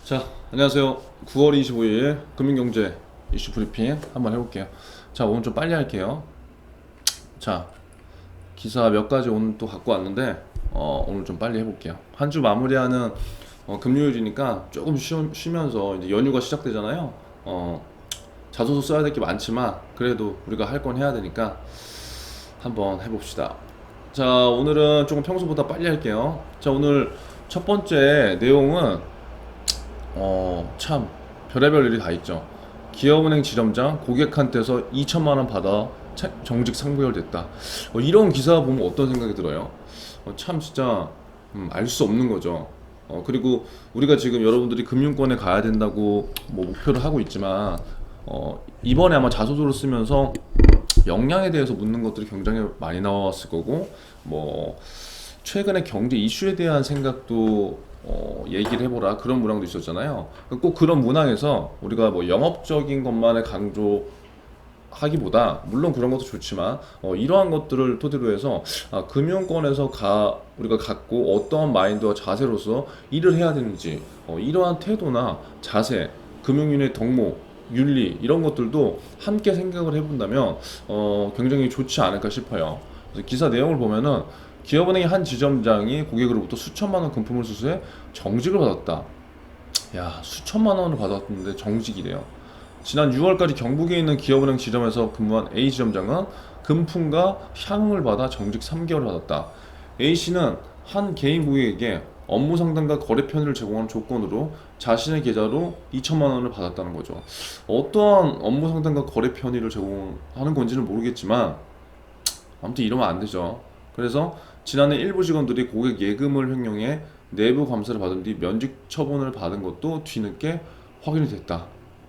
자, 안녕하세요. 9월 25일 금융경제 이슈 브리핑 한번 해볼게요. 자, 오늘 좀 빨리 할게요. 자, 기사 몇 가지 오늘 또 갖고 왔는데 오늘 좀 빨리 해볼게요. 한 주 마무리하는 금요일이니까 조금 쉬면서 이제 연휴가 시작되잖아요. 자소서 써야 될 게 많지만 그래도 우리가 할 건 해야 되니까 한번 해봅시다. 자, 오늘은 조금 평소보다 빨리 할게요. 자, 오늘 첫 번째 내용은 참 별의별 일이 다 있죠. 기업은행 지점장 고객한테서 2천만 원 받아 정직 상부결됐다. 이런 기사 보면 어떤 생각이 들어요? 참 진짜 알 수 없는 거죠. 그리고 우리가 지금 여러분들이 금융권에 가야 된다고 뭐 목표를 하고 있지만 이번에 아마 자소서를 쓰면서 역량에 대해서 묻는 것들이 굉장히 많이 나왔을 거고, 뭐 최근에 경제 이슈에 대한 생각도 얘기를 해보라, 그런 문항도 있었잖아요. 꼭 그런 문항에서 우리가 뭐 영업적인 것만을 강조하기보다, 물론 그런 것도 좋지만 이러한 것들을 토대로 해서 금융권에서 우리가 갖고 어떠한 마인드와 자세로서 일을 해야 되는지, 이러한 태도나 자세, 금융인의 덕목, 윤리, 이런 것들도 함께 생각을 해본다면 굉장히 좋지 않을까 싶어요. 그래서 기사 내용을 보면은 기업은행의 한 지점장이 고객으로부터 수천만 원 금품을 수수해 정직을 받았다. 야, 수천만 원을 받았는데 정직이래요. 지난 6월까지 경북에 있는 기업은행 지점에서 근무한 A 지점장은 금품과 향응을 받아 정직 3개월을 받았다. A 씨는 한 개인 고객에게 업무 상담과 거래 편의를 제공하는 조건으로 자신의 계좌로 2천만 원을 받았다는 거죠. 어떠한 업무 상담과 거래 편의를 제공하는 건지는 모르겠지만 아무튼 이러면 안 되죠. 그래서 지난해 일부 직원들이 고객 예금을 횡령해 내부 감사를 받은 뒤 면직 처분을 받은 것도 뒤늦게 확인이 됐다.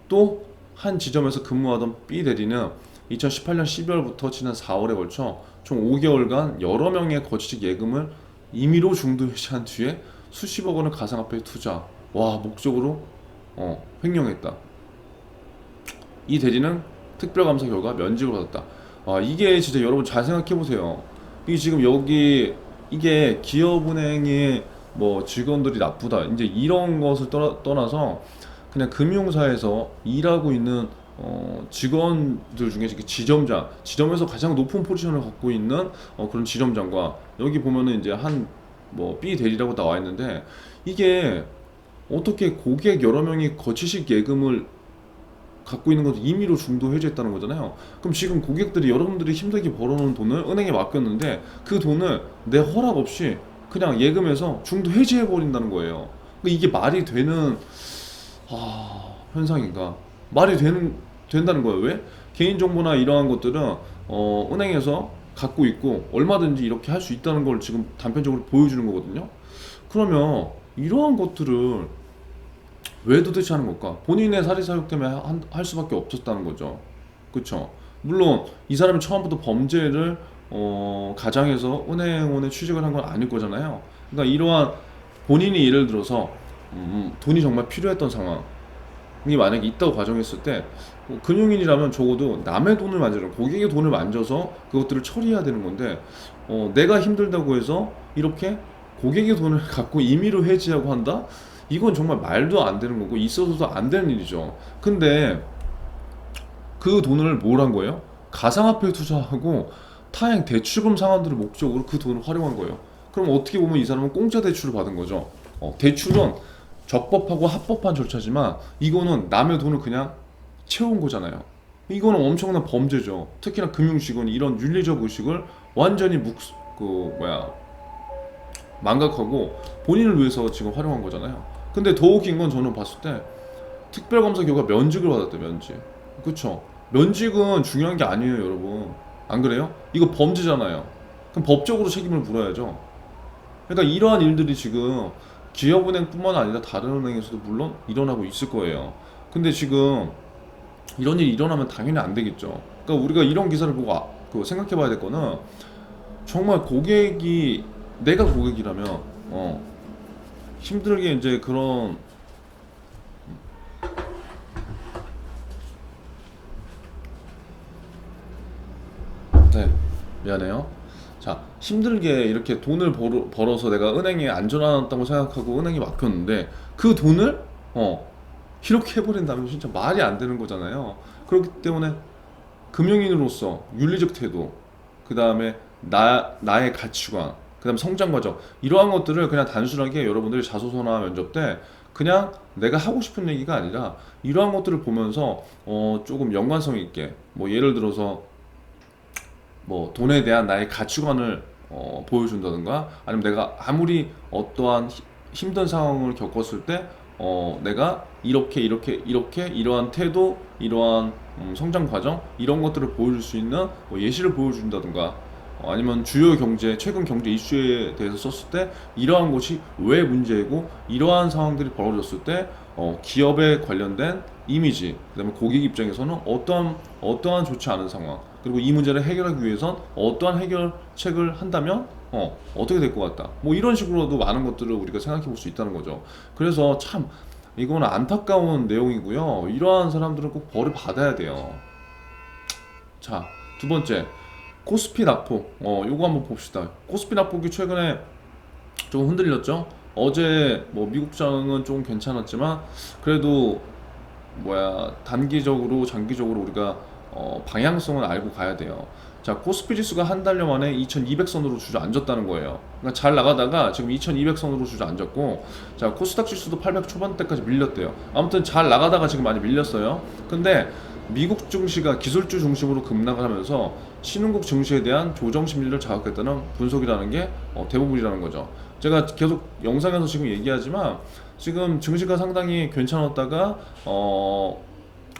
또 한 지점에서 근무하던 B 대리는 2018년 12월부터 지난 4월에 걸쳐 총 5개월간 여러 명의 거치식 예금을 임의로 중도 해지한 뒤에 수십억 원을 가상화폐에 투자, 목적으로 횡령했다. 이 대리는 특별감사 결과 면직을 받았다. 이게 진짜 여러분 잘 생각해 보세요. 이게 지금 이게 기업은행의 뭐 직원들이 나쁘다, 이제 이런 것을 떠나서 그냥 금융사에서 일하고 있는 직원들 중에 지점에서 가장 높은 포지션을 갖고 있는 그런 지점장과, 여기 보면은 이제 B 대리라고 나와 있는데, 이게 어떻게 고객 여러 명이 거치식 예금을 갖고 있는 것도 임의로 중도 해지했다는 거잖아요. 그럼 지금 고객들이, 여러분들이 힘들게 벌어놓은 돈을 은행에 맡겼는데 그 돈을 내 허락 없이 그냥 예금에서 중도 해지해 버린다는 거예요. 그러니까 이게 말이 되는 현상인가? 된다는 거예요. 왜? 개인정보나 이러한 것들은 은행에서 갖고 있고 얼마든지 이렇게 할 수 있다는 걸 지금 단편적으로 보여주는 거거든요. 그러면 이러한 것들을 왜 도대체 하는 걸까? 본인의 사리사욕 때문에 할 수밖에 없었다는 거죠. 그쵸? 물론 이 사람이 처음부터 범죄를 가장해서 은행원에 취직을 한 건 아닐 거잖아요. 그러니까 이러한 본인이 예를 들어서 돈이 정말 필요했던 상황이 만약에 있다고 가정했을 때, 금융인이라면 적어도 남의 돈을 고객의 돈을 만져서 그것들을 처리해야 되는 건데, 내가 힘들다고 해서 이렇게 고객의 돈을 갖고 임의로 해지하고 한다? 이건 정말 말도 안 되는 거고 있어서도 안 되는 일이죠. 근데 그 돈을 뭘 한 거예요? 가상화폐에 투자하고 타행 대출금 상환들을 목적으로 그 돈을 활용한 거예요. 그럼 어떻게 보면 이 사람은 공짜 대출을 받은 거죠. 대출은 적법하고 합법한 절차지만 이거는 남의 돈을 그냥 채운 거잖아요. 이거는 엄청난 범죄죠. 특히나 금융직원이 이런 윤리적 의식을 완전히 망각하고 본인을 위해서 지금 활용한 거잖아요. 근데 더 웃긴 건, 저는 봤을 때 특별감사 결과 면직을 받았대. 면직. 그쵸? 면직은 중요한 게 아니에요, 여러분. 안 그래요? 이거 범죄잖아요. 그럼 법적으로 책임을 물어야죠. 그러니까 이러한 일들이 지금 기업은행뿐만 아니라 다른 은행에서도 물론 일어나고 있을 거예요. 근데 지금 이런 일이 일어나면 당연히 안 되겠죠. 그러니까 우리가 이런 기사를 보고 생각해 봐야 될 거는, 정말 내가 고객이라면 힘들게 이제 그런 네, 미안해요. 자, 힘들게 이렇게 돈을 벌어서 내가 은행에 안전하다고 생각하고 은행에 맡겼는데 그 돈을 어, 이렇게 해버린다면 진짜 말이 안 되는 거잖아요. 그렇기 때문에 금융인으로서 윤리적 태도, 그 다음에 나의 가치관, 그 다음에 성장 과정, 이러한 것들을 그냥 단순하게 여러분들이 자소서나 면접 때 그냥 내가 하고 싶은 얘기가 아니라 이러한 것들을 보면서 조금 연관성 있게, 뭐 예를 들어서 뭐 돈에 대한 나의 가치관을 보여준다든가, 아니면 내가 아무리 어떠한 힘든 상황을 겪었을 때 내가 이렇게 이러한 태도, 이러한 성장 과정, 이런 것들을 보여줄 수 있는 뭐 예시를 보여준다든가, 아니면 주요 경제, 최근 경제 이슈에 대해서 썼을 때 이러한 것이 왜 문제이고, 이러한 상황들이 벌어졌을 때 기업에 관련된 이미지, 그다음에 고객 입장에서는 어떠한 좋지 않은 상황, 그리고 이 문제를 해결하기 위해선 어떠한 해결책을 한다면 어떻게 될 것 같다. 뭐 이런 식으로도 많은 것들을 우리가 생각해 볼 수 있다는 거죠. 그래서 참 이거는 안타까운 내용이고요. 이러한 사람들은 꼭 벌을 받아야 돼요. 자, 두 번째, 코스피 낙폭. 요거 한번 봅시다. 코스피 낙폭이 최근에 좀 흔들렸죠. 어제 뭐 미국 장은 좀 괜찮았지만 그래도 단기적으로 장기적으로 우리가 방향성을 알고 가야 돼요. 자, 코스피 지수가 한 달여 만에 2200선으로 주저앉았다는 거예요. 그러니까 잘 나가다가 지금 2200선으로 주저앉았고, 자, 코스닥 지수도 800 초반대까지 밀렸대요. 아무튼 잘 나가다가 지금 많이 밀렸어요. 근데 미국 증시가 기술주 중심으로 급락을 하면서 신흥국 증시에 대한 조정 심리를 자극했다는 분석이라는 게 대부분이라는 거죠. 제가 계속 영상에서 지금 얘기하지만 지금 증시가 상당히 괜찮았다가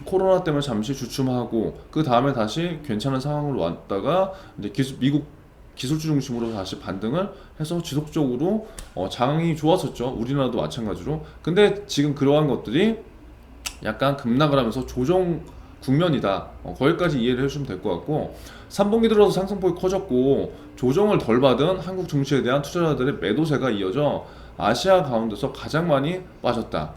코로나 때문에 잠시 주춤하고 그 다음에 다시 괜찮은 상황으로 왔다가 이제 미국 기술주 중심으로 다시 반등을 해서 지속적으로 장이 좋았었죠. 우리나라도 마찬가지로. 근데 지금 그러한 것들이 약간 급락을 하면서 조정 국면이다. 거기까지 이해를 해주시면 될 것 같고, 3분기 들어서 상승폭이 커졌고 조정을 덜 받은 한국 증시에 대한 투자자들의 매도세가 이어져 아시아 가운데서 가장 많이 빠졌다.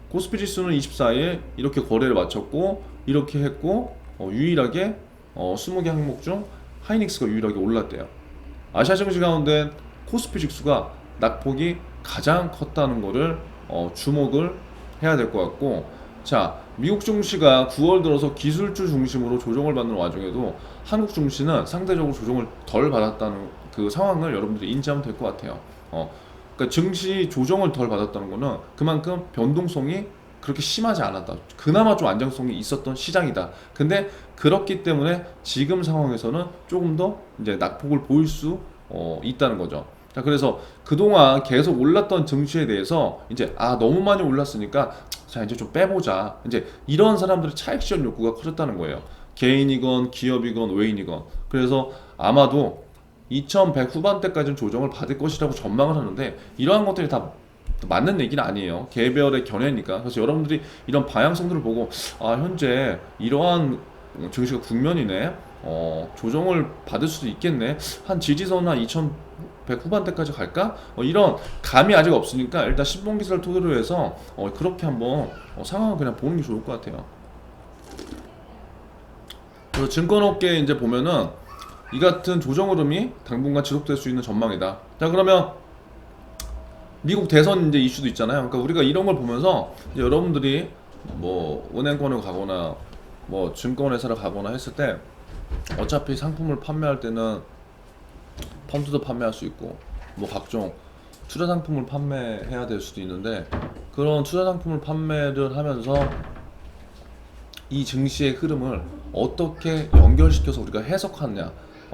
코스피 지수는 24일 이렇게 거래를 마쳤고 이렇게 했고, 유일하게 20개 항목 중 하이닉스가 유일하게 올랐대요. 아시아 증시 가운데 코스피 지수가 낙폭이 가장 컸다는 거를 주목을 해야 될 것 같고, 자, 미국 증시가 9월 들어서 기술주 중심으로 조정을 받는 와중에도 한국 증시는 상대적으로 조정을 덜 받았다는 그 상황을 여러분들이 인지하면 될 것 같아요. 그러니까 증시 조정을 덜 받았다는 거는 그만큼 변동성이 그렇게 심하지 않았다. 그나마 좀 안정성이 있었던 시장이다. 근데 그렇기 때문에 지금 상황에서는 조금 더 이제 낙폭을 보일 수 있다는 거죠. 자, 그래서 그동안 계속 올랐던 증시에 대해서 이제 너무 많이 올랐으니까 자 이제 좀 빼보자. 이제 이런 사람들의 차익 실현 욕구가 커졌다는 거예요. 개인이건 기업이건 외인이건. 그래서 아마도 2100 후반대까지는 조정을 받을 것이라고 전망을 하는데, 이러한 것들이 다 맞는 얘기는 아니에요. 개별의 견해니까. 그래서 여러분들이 이런 방향성들을 보고 현재 이러한 증시가 국면이네, 조정을 받을 수도 있겠네, 한 지지선 한 2100 후반대까지 갈까? 이런 감이 아직 없으니까 일단 신봉기사를 토대로 해서 그렇게 한번 상황을 그냥 보는 게 좋을 것 같아요. 그래서 증권업계에 이제 보면은 이 같은 조정 흐름이 당분간 지속될 수 있는 전망이다. 자, 그러면 미국 대선 이제 이슈도 있잖아요. 그러니까 우리가 이런 걸 보면서 이제 여러분들이 뭐 은행권을 가거나 뭐 증권회사를 가거나 했을 때 어차피 상품을 판매할 때는 펀드도 판매할 수 있고 뭐 각종 투자 상품을 판매해야 될 수도 있는데, 그런 투자 상품을 판매를 하면서 이 증시의 흐름을 어떻게 연결시켜서 우리가 해석하느냐,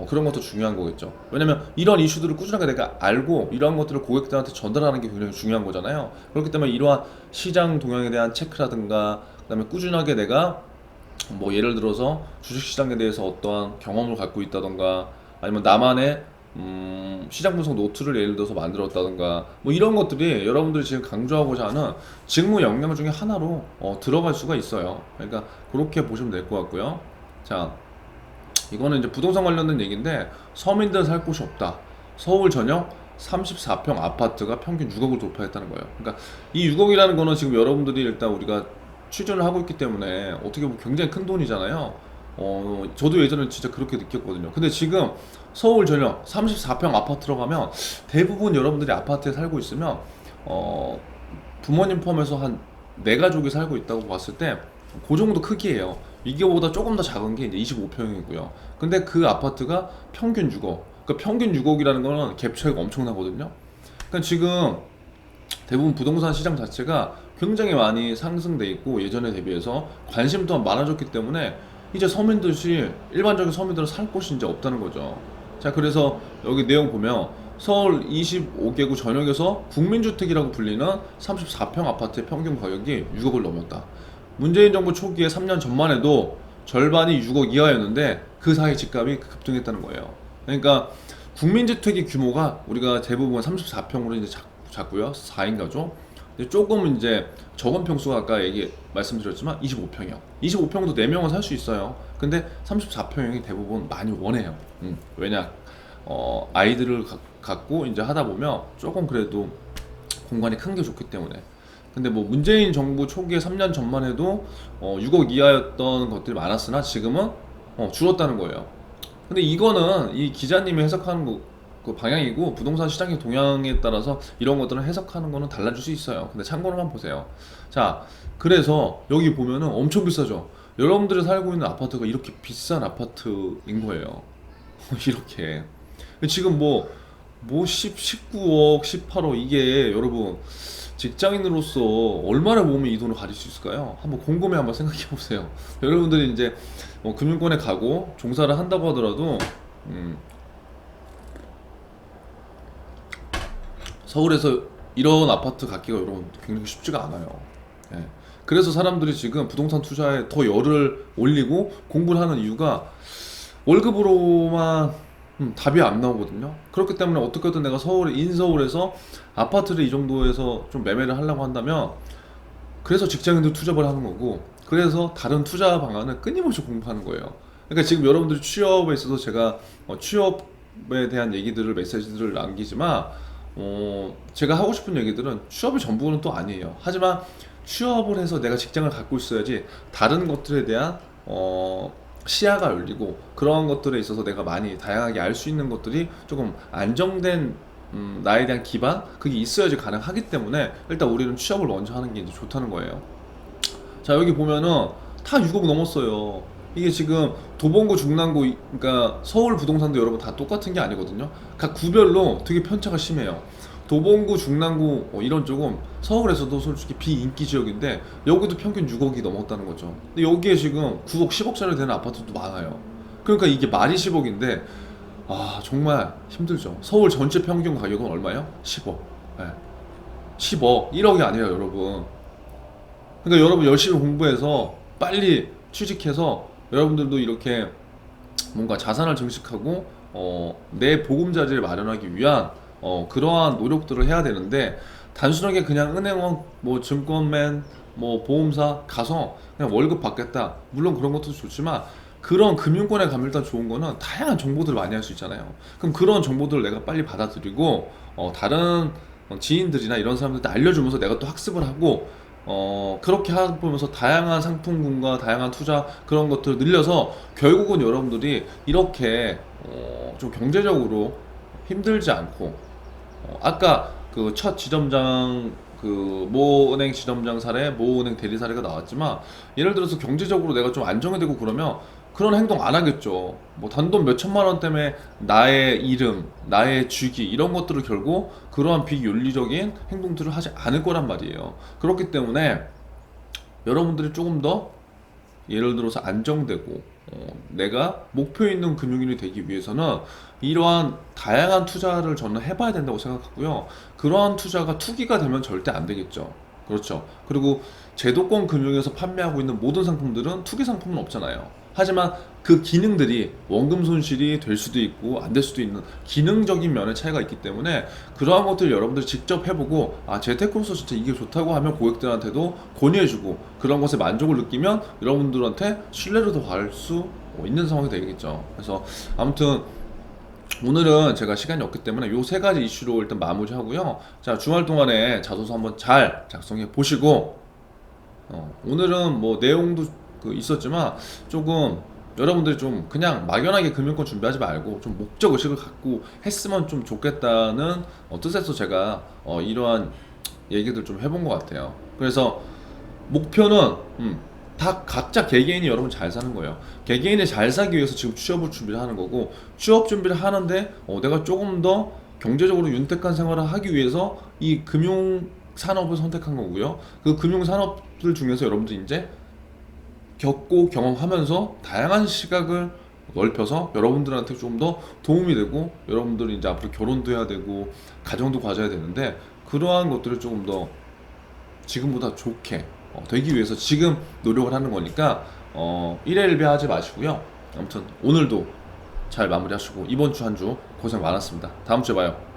그런 것도 중요한 거겠죠. 왜냐면 이런 이슈들을 꾸준하게 내가 알고 이러한 것들을 고객들한테 전달하는 게 굉장히 중요한 거잖아요. 그렇기 때문에 이러한 시장 동향에 대한 체크라든가, 그다음에 꾸준하게 내가 뭐 예를 들어서 주식시장에 대해서 어떠한 경험을 갖고 있다던가, 아니면 나만의 시장 분석 노트를 예를 들어서 만들었다던가, 뭐 이런 것들이 여러분들이 지금 강조하고자 하는 직무 역량 중에 하나로 들어갈 수가 있어요. 그러니까 그렇게 보시면 될 것 같고요. 자, 이거는 이제 부동산 관련된 얘기인데, 서민들은 살 곳이 없다. 서울 전역 34평 아파트가 평균 6억을 돌파했다는 거예요. 그러니까 이 6억이라는 거는 지금 여러분들이 일단 우리가 취준을 하고 있기 때문에 어떻게 보면 굉장히 큰 돈이잖아요. 저도 예전에 진짜 그렇게 느꼈거든요. 근데 지금 서울 전역 34평 아파트로 가면 대부분 여러분들이 아파트에 살고 있으면 부모님 포함해서 한 네 가족이 살고 있다고 봤을 때 그 정도 크기예요. 이거보다 조금 더 작은 게 이제 25평이고요. 근데 그 아파트가 평균 6억. 그러니까 평균 6억이라는 거는 갭 차이가 엄청나거든요. 그러니까 지금 대부분 부동산 시장 자체가 굉장히 많이 상승돼 있고 예전에 대비해서 관심 또한 많아졌기 때문에 이제 서민들이 일반적인 서민들은 살 곳이 이제 없다는 거죠. 자, 그래서 여기 내용 보면 서울 25개구 전역에서 국민주택이라고 불리는 34평 아파트의 평균 가격이 6억을 넘었다. 문재인 정부 초기에 3년 전만 해도 절반이 6억 이하였는데 그 사이 집값이 급등했다는 거예요. 그러니까 국민주택의 규모가 우리가 대부분 34평으로 이제 작고요. 4인 가족. 근데 조금 이제 적은 평수가 아까 말씀드렸지만 25평이요. 25평도 4명은 살 수 있어요. 근데 34평이 대부분 많이 원해요. 왜냐? 아이들을 갖고 이제 하다 보면 조금 그래도 공간이 큰 게 좋기 때문에. 근데 뭐 문재인 정부 초기에 3년 전만 해도 6억 이하였던 것들이 많았으나 지금은 줄었다는 거예요. 근데 이거는 이 기자님이 해석하는 그 방향이고 부동산 시장의 동향에 따라서 이런 것들은 해석하는 거는 달라질 수 있어요. 근데 참고로만 보세요. 자, 그래서 여기 보면은 엄청 비싸죠. 여러분들이 살고 있는 아파트가 이렇게 비싼 아파트인 거예요. 이렇게 지금 뭐 19억, 18억 이게 여러분 직장인으로서 얼마나 모으면 이 돈을 가질 수 있을까요? 한번 곰곰이 한번 생각해 보세요. 여러분들이 이제 금융권에 가고 종사를 한다고 하더라도 서울에서 이런 아파트 갖기가 여러분 굉장히 쉽지가 않아요. 예. 그래서 사람들이 지금 부동산 투자에 더 열을 올리고 공부를 하는 이유가 월급으로만 답이 안 나오거든요. 그렇기 때문에 어떻게든 내가 인서울에서 아파트를 이 정도에서 좀 매매를 하려고 한다면 그래서 직장인들 투잡을 하는 거고 그래서 다른 투자 방안을 끊임없이 공부하는 거예요. 그러니까 지금 여러분들이 취업에 있어서 제가 취업에 대한 얘기들을 메시지들을 남기지만 제가 하고 싶은 얘기들은 취업이 전부는 또 아니에요. 하지만 취업을 해서 내가 직장을 갖고 있어야지 다른 것들에 대한 시야가 열리고 그러한 것들에 있어서 내가 많이 다양하게 알 수 있는 것들이 조금 안정된 나에 대한 기반 그게 있어야지 가능하기 때문에 일단 우리는 취업을 먼저 하는 게 이제 좋다는 거예요. 자, 여기 보면은 다 6억 넘었어요. 이게 지금 도봉구, 중랑구, 그러니까 서울 부동산도 여러분 다 똑같은 게 아니거든요. 각 구별로 되게 편차가 심해요. 도봉구, 중랑구 이런 쪽은 서울에서도 솔직히 비인기 지역인데 여기도 평균 6억이 넘었다는 거죠. 근데 여기에 지금 9억, 10억짜리 되는 아파트도 많아요. 그러니까 이게 말이 10억인데 정말 힘들죠. 서울 전체 평균 가격은 얼마예요? 10억. 네. 10억, 1억이 아니에요, 여러분. 그러니까 여러분 열심히 공부해서 빨리 취직해서 여러분들도 이렇게 뭔가 자산을 증식하고 내 보금자리를 마련하기 위한 그러한 노력들을 해야 되는데 단순하게 그냥 은행원, 뭐 증권맨, 뭐 보험사 가서 그냥 월급 받겠다. 물론 그런 것도 좋지만 그런 금융권에 가면 일단 좋은 거는 다양한 정보들을 많이 할 수 있잖아요. 그럼 그런 정보들을 내가 빨리 받아들이고 다른 지인들이나 이런 사람들한테 알려주면서 내가 또 학습을 하고 그렇게 하면서 다양한 상품군과 다양한 투자 그런 것들을 늘려서 결국은 여러분들이 이렇게 좀 경제적으로 힘들지 않고 아까 그 첫 지점장 그 모은행 지점장 사례, 모은행 대리 사례가 나왔지만 예를 들어서 경제적으로 내가 좀 안정이 되고 그러면 그런 행동 안 하겠죠. 뭐 단돈 몇 천만 원 때문에 나의 이름, 나의 주기 이런 것들을 결국 그러한 비윤리적인 행동들을 하지 않을 거란 말이에요. 그렇기 때문에 여러분들이 조금 더 예를 들어서 안정되고 내가 목표 있는 금융인이 되기 위해서는 이러한 다양한 투자를 저는 해봐야 된다고 생각하고요. 그러한 투자가 투기가 되면 절대 안 되겠죠. 그렇죠. 그리고 제도권 금융에서 판매하고 있는 모든 상품들은 투기 상품은 없잖아요. 하지만 그 기능들이 원금 손실이 될 수도 있고 안 될 수도 있는 기능적인 면의 차이가 있기 때문에 그러한 것들을 여러분들이 직접 해보고 재테크로서 진짜 이게 좋다고 하면 고객들한테도 권유해주고 그런 것에 만족을 느끼면 여러분들한테 신뢰를 더 받을 수 있는 상황이 되겠죠. 그래서 아무튼 오늘은 제가 시간이 없기 때문에 요 세 가지 이슈로 일단 마무리하고요. 자, 주말 동안에 자소서 한번 잘 작성해 보시고 오늘은 뭐 내용도 있었지만 조금 여러분들이 좀 그냥 막연하게 금융권 준비하지 말고 좀 목적 의식을 갖고 했으면 좀 좋겠다는 뜻에서 제가 이러한 얘기들 좀 해본 것 같아요. 그래서 목표는 다 각자 개개인이 여러분 잘 사는 거예요. 개개인이 잘 살기 위해서 지금 취업을 준비를 하는 거고, 취업 준비를 하는데 내가 조금 더 경제적으로 윤택한 생활을 하기 위해서 이 금융 산업을 선택한 거고요. 그 금융 산업들 중에서 여러분들 이제 겪고 경험하면서 다양한 시각을 넓혀서 여러분들한테 좀 더 도움이 되고, 여러분들이 이제 앞으로 결혼도 해야 되고 가정도 가져야 되는데, 그러한 것들을 조금 더 지금보다 좋게 되기 위해서 지금 노력을 하는 거니까 일회일비 하지 마시고요. 아무튼 오늘도 잘 마무리하시고 이번 주 한 주 고생 많았습니다. 다음 주에 봐요.